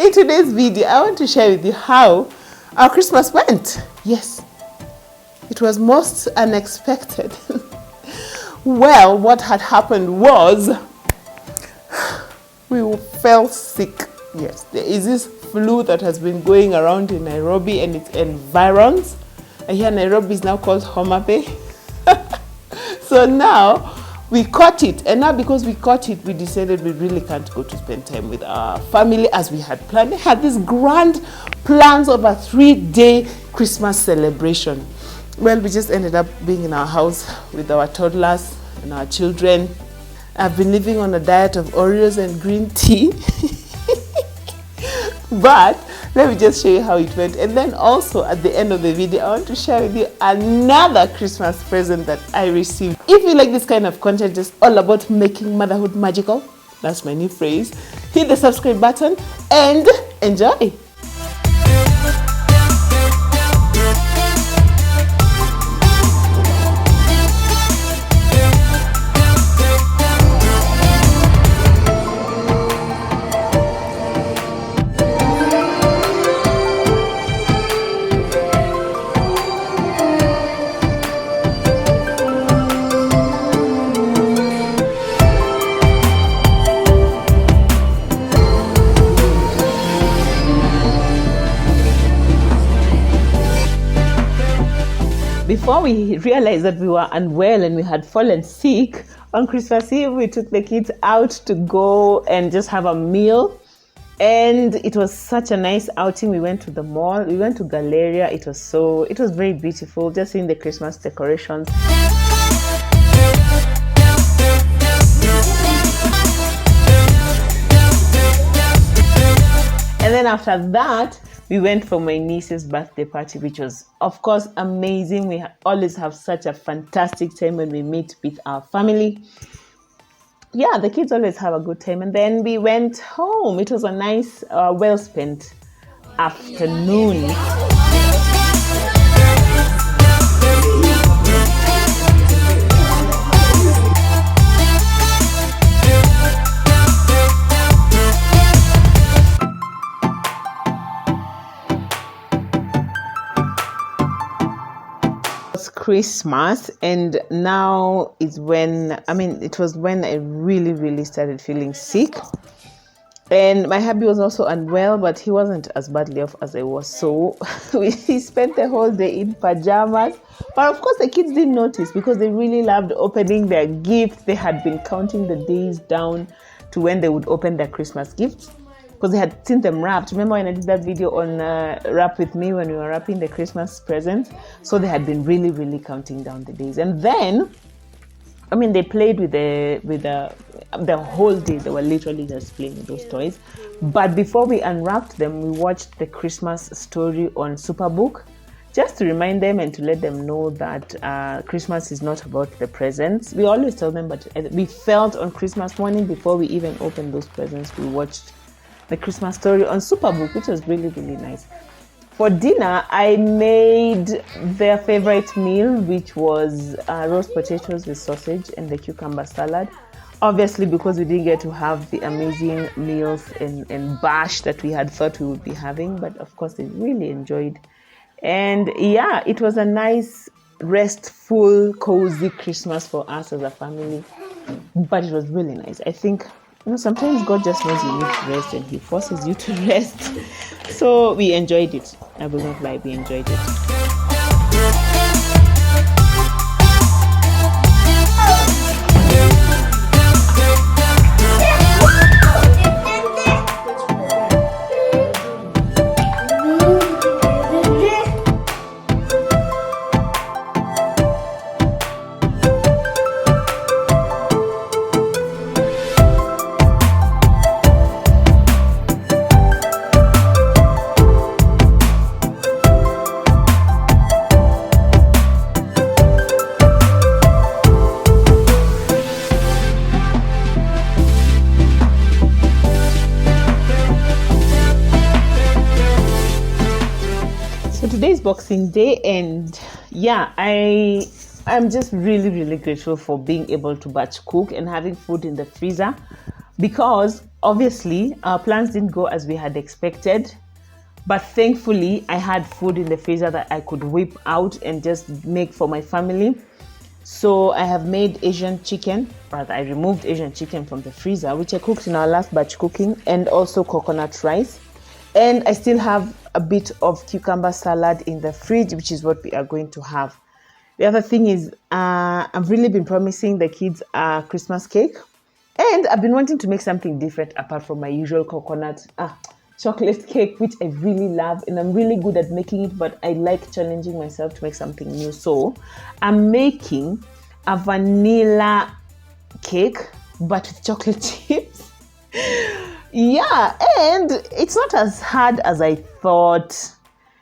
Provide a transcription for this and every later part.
in today's video, I want to share with you how our Christmas went. Yes, it was most unexpected. Well, what had happened was we fell sick. Yes, there is this flu that has been going around in Nairobi and its environs. And here Nairobi is now called Homa Bay. So now we caught it, and now because we caught it, we decided we really can't go to spend time with our family as we had planned. We had these grand plans of a 3-day Christmas celebration. Well, we just ended up being in our house with our toddlers and our children. I've been living on a diet of Oreos and green tea. But let me just show you how it went. And then also at the end of the video, I want to share with you another Christmas present that I received. If you like this kind of content, just all about making motherhood magical, that's my new phrase, hit the subscribe button and enjoy. Before we realized that we were unwell and we had fallen sick, on Christmas Eve, we took the kids out to go and just have a meal. And it was such a nice outing. We went to the mall, we went to Galleria. It was very beautiful, just seeing the Christmas decorations. And then after that, we went for my niece's birthday party, which was, of course, amazing. We always have such a fantastic time when we meet with our family. Yeah, the kids always have a good time. And then we went home. It was a nice, well-spent afternoon. Christmas, and now is when it was when I really started feeling sick, and my hubby was also unwell, but he wasn't as badly off as I was, so we spent the whole day in pajamas. But of course the kids didn't notice because they really loved opening their gifts. They had been counting the days down to when they would open their Christmas gifts, because they had seen them wrapped. Remember when I did that video on Wrap With Me, when we were wrapping the Christmas presents? So they had been really counting down the days. And then, they played with the whole day. They were literally just playing with those toys. But before we unwrapped them, we watched the Christmas story on Superbook, just to remind them and to let them know that Christmas is not about the presents. We always tell them, but we felt on Christmas morning, before we even opened those presents, we watched the Christmas story on Superbook, which was really nice. For dinner, I made their favorite meal, which was roast potatoes with sausage and the cucumber salad. Obviously, because we didn't get to have the amazing meals and bash that we had thought we would be having, but of course they really enjoyed. And yeah, it was a nice, restful, cozy Christmas for us as a family, but it was really nice. I think sometimes God just knows you need to rest and He forces you to rest. So we enjoyed it. I will not lie, we enjoyed it. Today's Boxing Day, and yeah, I'm just really grateful for being able to batch cook and having food in the freezer because obviously our plans didn't go as we had expected. But thankfully, I had food in the freezer that I could whip out and just make for my family. So I have made Asian chicken, rather I removed Asian chicken from the freezer, which I cooked in our last batch cooking, and also coconut rice. And I still have a bit of cucumber salad in the fridge, which is what we are going to have. The other thing is, I've really been promising the kids a Christmas cake. And I've been wanting to make something different apart from my usual chocolate cake, which I really love, and I'm really good at making it, but I like challenging myself to make something new. So I'm making a vanilla cake, but with chocolate chips. Yeah, and it's not as hard as I thought.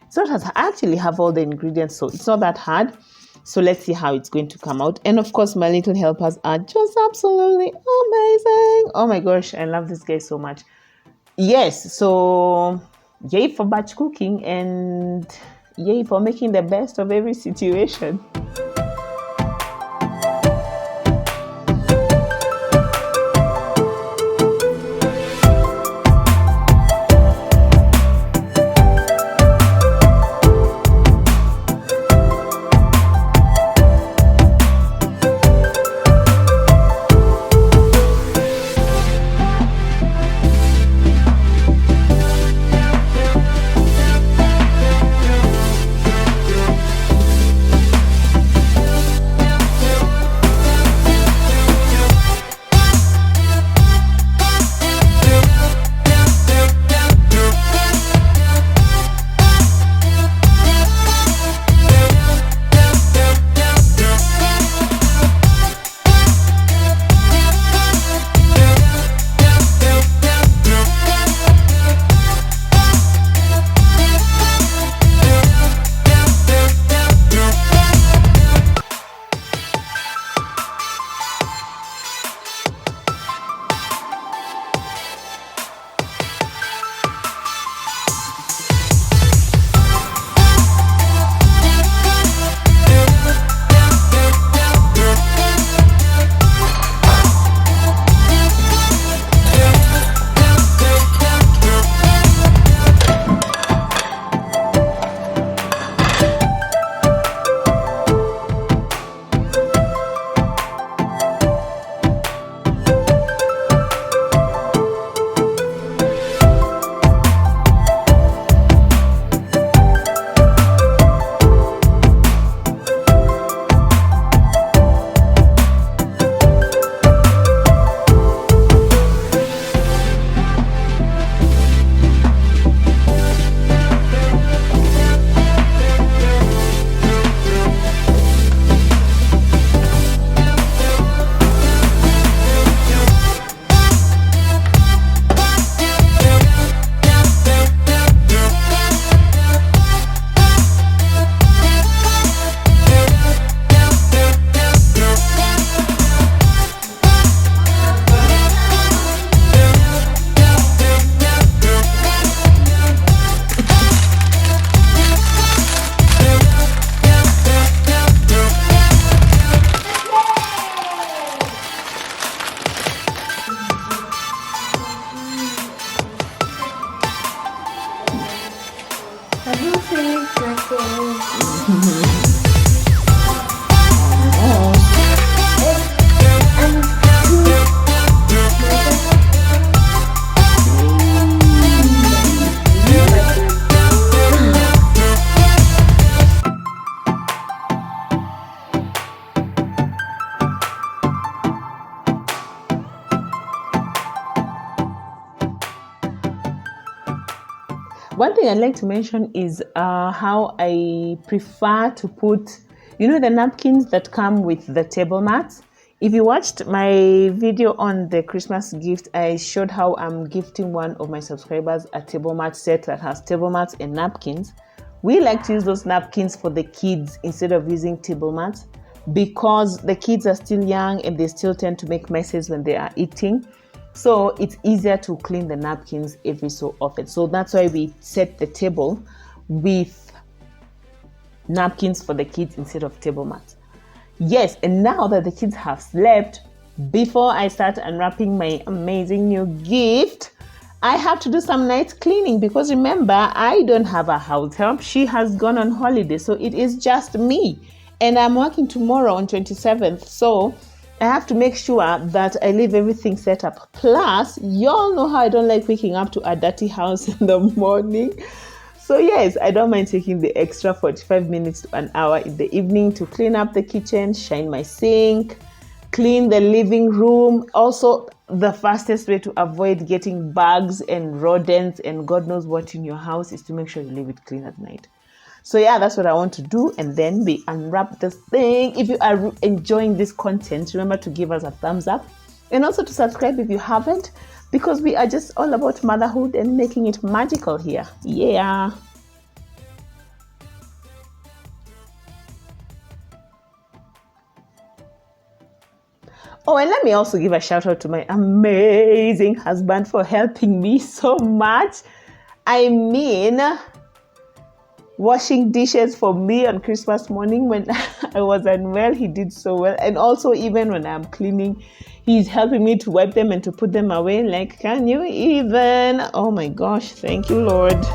It's not as I actually have all the ingredients, so it's not that hard. So let's see how it's going to come out. And of course, my little helpers are just absolutely amazing. Oh my gosh, I love this guy so much. Yes, so yay for batch cooking and yay for making the best of every situation. One thing I'd like to mention is how I prefer to put, the napkins that come with the table mats. If you watched my video on the Christmas gift, I showed how I'm gifting one of my subscribers a table mat set that has table mats and napkins. We like to use those napkins for the kids instead of using table mats because the kids are still young and they still tend to make messes when they are eating. So it's easier to clean the napkins every so often. So that's why we set the table with napkins for the kids instead of table mats. Yes, and now that the kids have slept, before I start unwrapping my amazing new gift, I have to do some night cleaning because remember, I don't have a house help. She has gone on holiday, so it is just me. And I'm working tomorrow on 27th, so I have to make sure that I leave everything set up. Plus, y'all know how I don't like waking up to a dirty house in the morning. So yes, I don't mind taking the extra 45 minutes to an hour in the evening to clean up the kitchen, shine my sink, clean the living room. Also, the fastest way to avoid getting bugs and rodents and God knows what in your house is to make sure you leave it clean at night. So yeah, that's what I want to do, and then we unwrap this thing. If you are enjoying this content, remember to give us a thumbs up and also to subscribe if you haven't, because we are just all about motherhood and making it magical here. Yeah. Oh, and let me also give a shout out to my amazing husband for helping me so much. I mean, washing dishes for me on Christmas morning when I was unwell, he did so well. And also even when I'm cleaning, he's helping me to wipe them and to put them away. Like, can you even? Oh my gosh, thank you, Lord.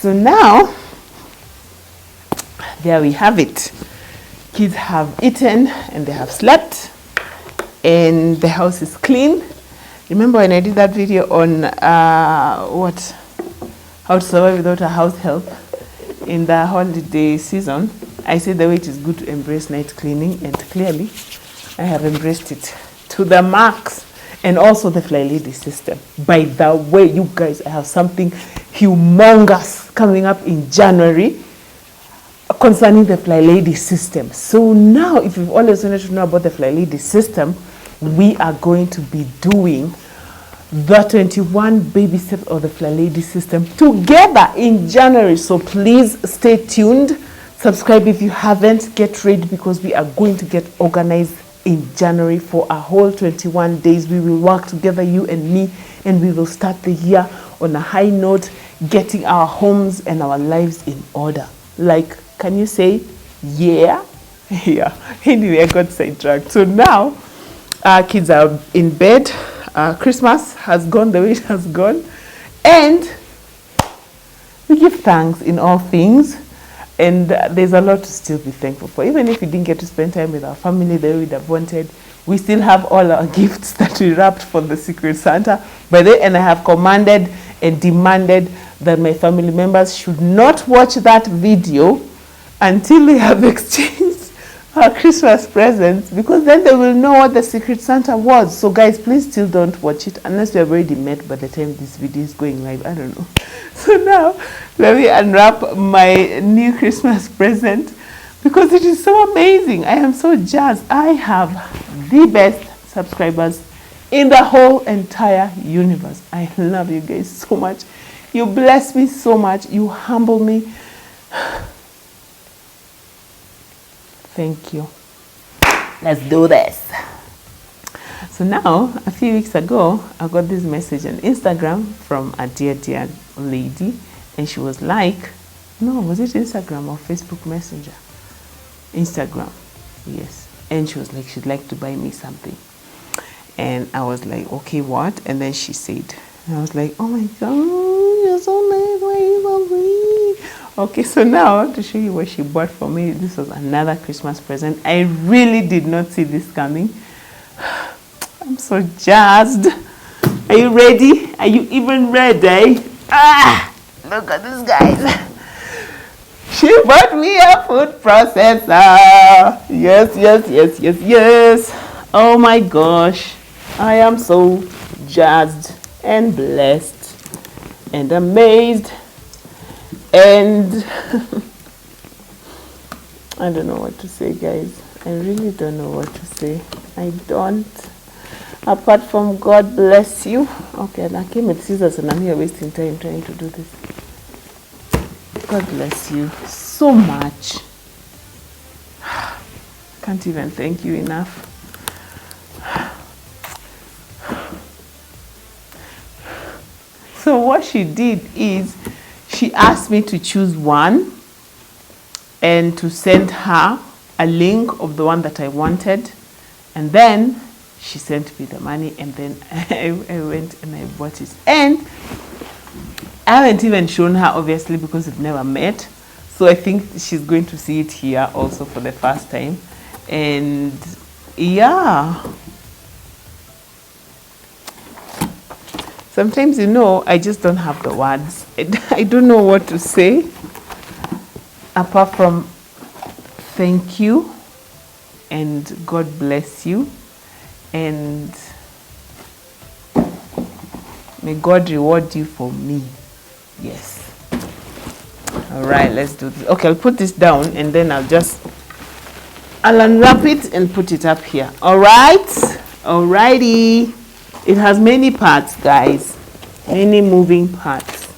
So now, there we have it. Kids have eaten and they have slept and the house is clean. Remember when I did that video on how to survive without a house help in the holiday season? I said the way it is good to embrace night cleaning, and clearly I have embraced it to the max. And also the Fly Lady system. By the way, you guys, I have something humongous coming up in January concerning the Fly Lady system. So now, if you've always wanted to know about the Fly Lady system, we are going to be doing the 21 baby steps of the Fly Lady system together in January. So please stay tuned. Subscribe if you haven't. Get ready because we are going to get organized in January for a whole 21 days. We will work together, you and me, and we will start the year on a high note, getting our homes and our lives in order. Like, can you say, yeah? Yeah. Anyway, I got sidetracked. So now, our kids are in bed. Christmas has gone the way it has gone. And we give thanks in all things. And there's a lot to still be thankful for. Even if we didn't get to spend time with our family the way we'd have wanted, we still have all our gifts that we wrapped for the Secret Santa. By the way, and I have commanded and demanded that my family members should not watch that video until we have exchanged our Christmas presents, because then they will know what the Secret Santa was. So guys, please still don't watch it unless we have already met by the time this video is going live. I don't know. So now let me unwrap my new Christmas present, because it is so amazing. I am so jazzed. I have the best subscribers in the whole entire universe. I love you guys so much. You bless me so much. You humble me. Thank you. Let's do this. So now, a few weeks ago, I got this message on Instagram from a dear lady, and she was like, no, was it Instagram or Facebook Messenger? Instagram, yes. And she was like, she'd like to buy me something. And I was like, okay, what? And then she said, and I was like, oh my God, you're so nice, why are you so sweet? Okay, so now to show you what she bought for me, this was another Christmas present. I really did not see this coming. I'm so jazzed. Are you ready? Are you even ready? Ah, look at this, guys. She bought me a food processor. Yes, yes, yes, yes, yes. Oh my gosh. I am so jazzed and blessed and amazed. And I don't know what to say, guys. I really don't know what to say. I don't. Apart from God bless you. Okay, and I came with scissors and I'm here wasting time trying to do this. God bless you so much. Can't even thank you enough. So what she did is she asked me to choose one and to send her a link of the one that I wanted, and then she sent me the money, and then I went and I bought it. And I haven't even shown her, obviously, because we've never met. So I think she's going to see it here also for the first time. And yeah. Sometimes, you know, I just don't have the words. I don't know what to say apart from thank you and God bless you and may God reward you for me. Yes. All right, let's do this. Okay, I'll put this down and then I'll unwrap it and put it up here. All right. Alrighty. It has many parts, guys. Many moving parts.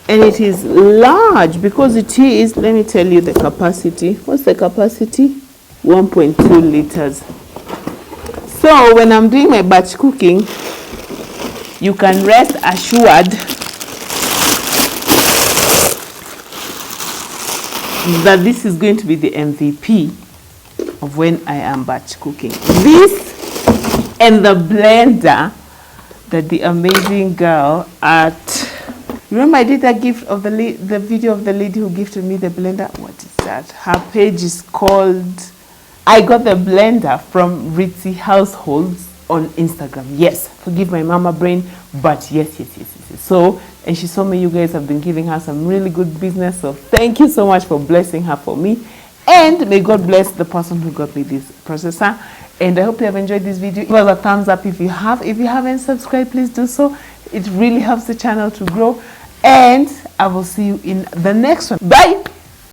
And it is large because it is, let me tell you the capacity. What's the capacity? 1.2 liters. So when I'm doing my batch cooking, you can rest assured that this is going to be the MVP of when I am batch cooking. This and the blender that the amazing girl at, remember I did a gift of the video of the lady who gifted me the blender. What is that? Her page is called, I got the blender from Ritzy Households on Instagram. Yes, forgive my mama brain, but yes. So, and she saw me, you guys have been giving her some really good business. So thank you so much for blessing her for me. And may God bless the person who got me this processor. And I hope you have enjoyed this video. Give us a thumbs up if you have. If you haven't subscribed, please do so. It really helps the channel to grow. And I will see you in the next one. Bye.